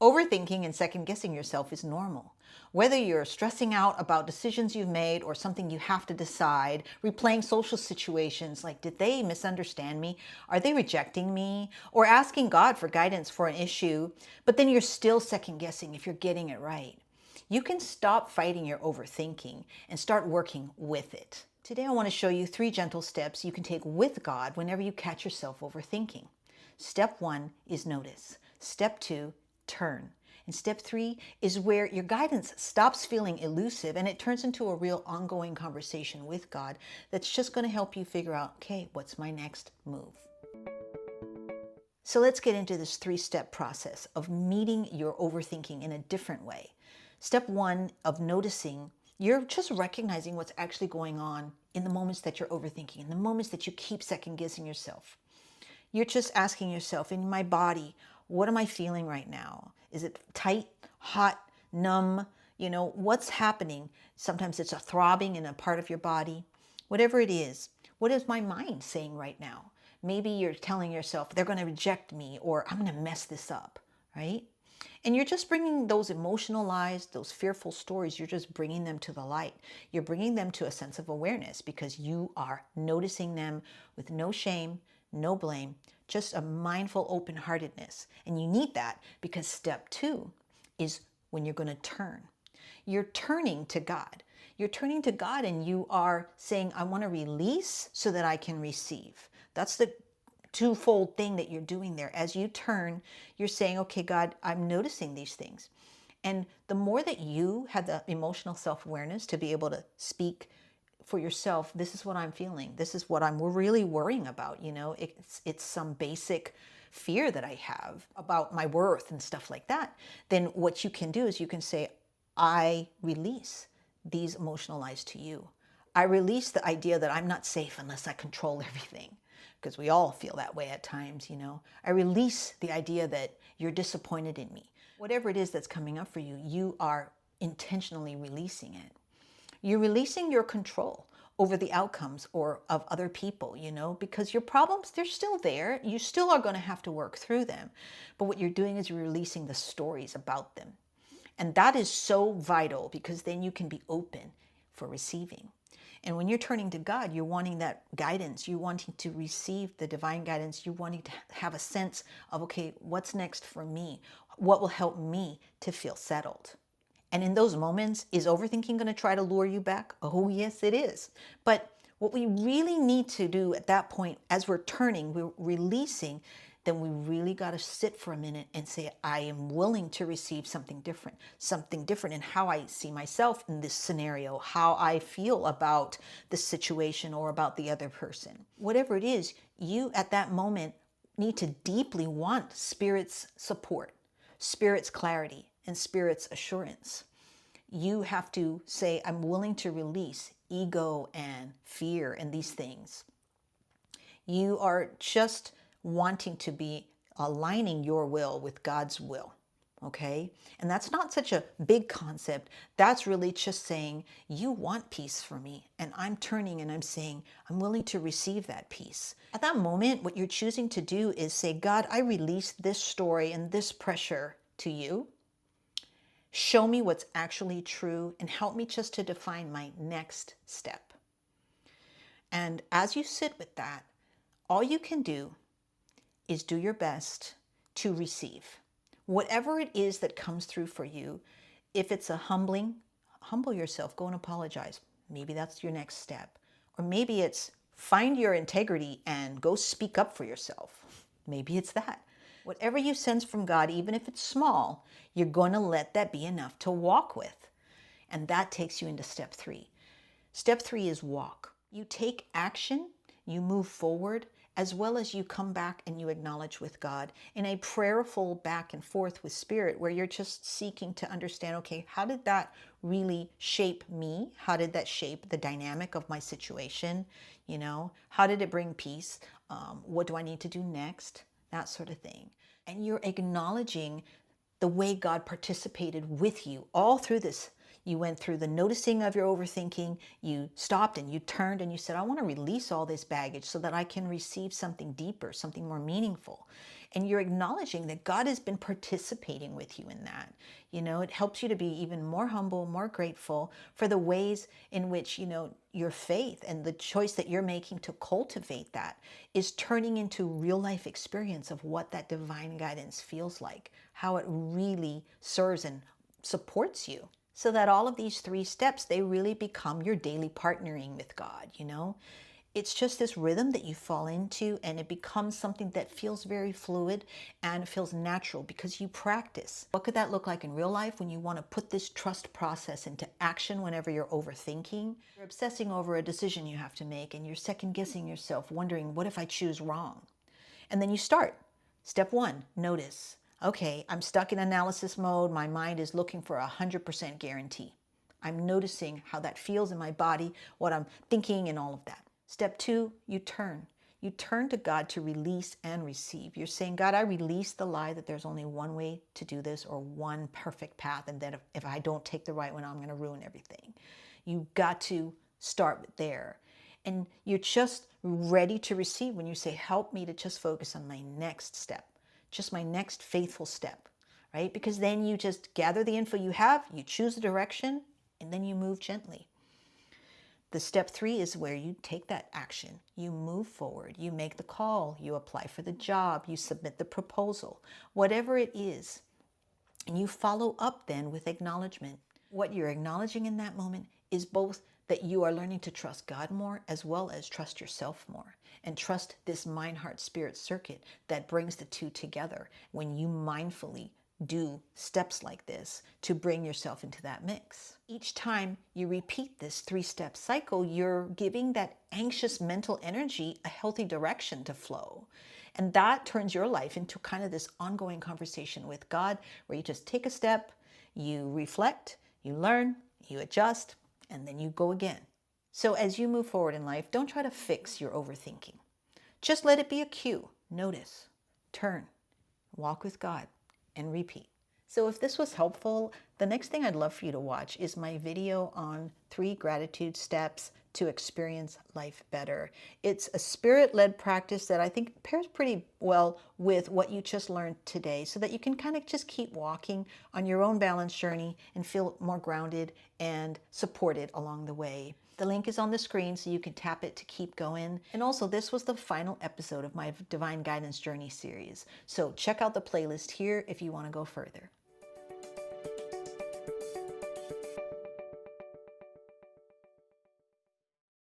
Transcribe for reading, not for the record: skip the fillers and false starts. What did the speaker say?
Overthinking and second guessing yourself is normal. Whether you're stressing out about decisions you've made or something you have to decide, replaying social situations like, did they misunderstand me? Are they rejecting me? Or asking God for guidance for an issue, but then you're still second guessing if you're getting it right. You can stop fighting your overthinking and start working with it. Today, I want to show you 3 gentle steps you can take with God whenever you catch yourself overthinking. Step 1 is notice. Step 2, turn. And step 3 is where your guidance stops feeling elusive and it turns into a real ongoing conversation with God that's just going to help you figure out, okay, what's my next move? So let's get into this 3-step process of meeting your overthinking in a different way. Step 1 of noticing, you're just recognizing what's actually going on in the moments that you're overthinking, in the moments that you keep second guessing yourself. You're just asking yourself, in my body, what am I feeling right now? Is it tight, hot, numb? What's happening? Sometimes it's a throbbing in a part of your body. Whatever it is, what is my mind saying right now? Maybe you're telling yourself, they're going to reject me, or I'm going to mess this up, right? And you're just bringing those emotional lies, those fearful stories, you're just bringing them to the light. You're bringing them to a sense of awareness because you are noticing them with no shame, no blame, just a mindful open-heartedness. And you need that because step 2 is when you're going to turn. You're turning to God. You're turning to God and you are saying, I want to release so that I can receive. That's the twofold thing that you're doing there. As you turn, you're saying, okay, God, I'm noticing these things. And the more that you have the emotional self-awareness to be able to speak for yourself, this is what I'm feeling. This is what I'm really worrying about. It's some basic fear that I have about my worth and stuff like that. Then what you can do is you can say, I release these emotional lies to you. I release the idea that I'm not safe unless I control everything, because we all feel that way at times. I release the idea that you're disappointed in me. Whatever it is that's coming up for you, you are intentionally releasing it. You're releasing your control over the outcomes or of other people, because your problems, they're still there. You still are going to have to work through them. But what you're doing is you're releasing the stories about them. And that is so vital because then you can be open for receiving. And when you're turning to God, you're wanting that guidance. You're wanting to receive the divine guidance. You're wanting to have a sense of, okay, what's next for me? What will help me to feel settled? And in those moments, is overthinking going to try to lure you back? Oh, yes, it is. But what we really need to do at that point, as we're turning, we're releasing, then we really got to sit for a minute and say, I am willing to receive something different in how I see myself in this scenario, how I feel about the situation or about the other person. Whatever it is, you at that moment need to deeply want Spirit's support, Spirit's clarity, and Spirit's assurance. You have to say, I'm willing to release ego and fear and these things. You are just wanting to be aligning your will with God's will, okay? And that's not such a big concept. That's really just saying, you want peace for me, and I'm turning and I'm saying, I'm willing to receive that peace. At that moment, what you're choosing to do is say, God, I release this story and this pressure to you. Show me what's actually true and help me just to define my next step. And as you sit with that, all you can do is do your best to receive. Whatever it is that comes through for you, if it's humble yourself, go and apologize. Maybe that's your next step. Or maybe it's find your integrity and go speak up for yourself. Maybe it's that. Whatever you sense from God, even if it's small, you're going to let that be enough to walk with. And that takes you into step 3. Step 3 is walk. You take action, you move forward, as well as you come back and you acknowledge with God in a prayerful back and forth with Spirit, where you're just seeking to understand, okay, how did that really shape me? How did that shape the dynamic of my situation? How did it bring peace? What do I need to do next? That sort of thing. And you're acknowledging the way God participated with you all through this. You went through the noticing of your overthinking. You stopped and you turned and you said, I want to release all this baggage so that I can receive something deeper, something more meaningful. And you're acknowledging that God has been participating with you in that. It helps you to be even more humble, more grateful for the ways in which, your faith and the choice that you're making to cultivate that is turning into real life experience of what that divine guidance feels like, how it really serves and supports you. So that all of these 3 steps, they really become your daily partnering with God. It's just this rhythm that you fall into, and it becomes something that feels very fluid and feels natural because you practice. What could that look like in real life when you want to put this trust process into action whenever you're overthinking? You're obsessing over a decision you have to make and you're second guessing yourself, wondering, what if I choose wrong? And then you start. Step 1, notice. Okay, I'm stuck in analysis mode. My mind is looking for 100% guarantee. I'm noticing how that feels in my body, what I'm thinking, and all of that. Step 2, you turn. You turn to God to release and receive. You're saying, God, I release the lie that there's only one way to do this or one perfect path, and that if I don't take the right one, I'm going to ruin everything. You've got to start there. And you're just ready to receive when you say, help me to just focus on my next step, just my next faithful step, right? Because then you just gather the info you have, you choose the direction, and then you move gently. The step 3 is where you take that action. You move forward. You make the call. You apply for the job. You submit the proposal. Whatever it is. And you follow up then with acknowledgement. What you're acknowledging in that moment is both that you are learning to trust God more as well as trust yourself more. And trust this mind, heart, spirit circuit that brings the 2 together when you mindfully do steps like this to bring yourself into that mix. Each time you repeat this 3-step cycle, you're giving that anxious mental energy a healthy direction to flow. And that turns your life into kind of this ongoing conversation with God where you just take a step, you reflect, you learn, you adjust, and then you go again. So as you move forward in life, don't try to fix your overthinking. Just let it be a cue. Notice, turn, walk with God, and repeat. So if this was helpful, the next thing I'd love for you to watch is my video on 3 gratitude steps to experience life better. It's a spirit-led practice that I think pairs pretty well with what you just learned today so that you can kind of just keep walking on your own balance journey and feel more grounded and supported along the way. The link is on the screen so you can tap it to keep going. And also, this was the final episode of my Divine Guidance Journey series. So check out the playlist here if you want to go further.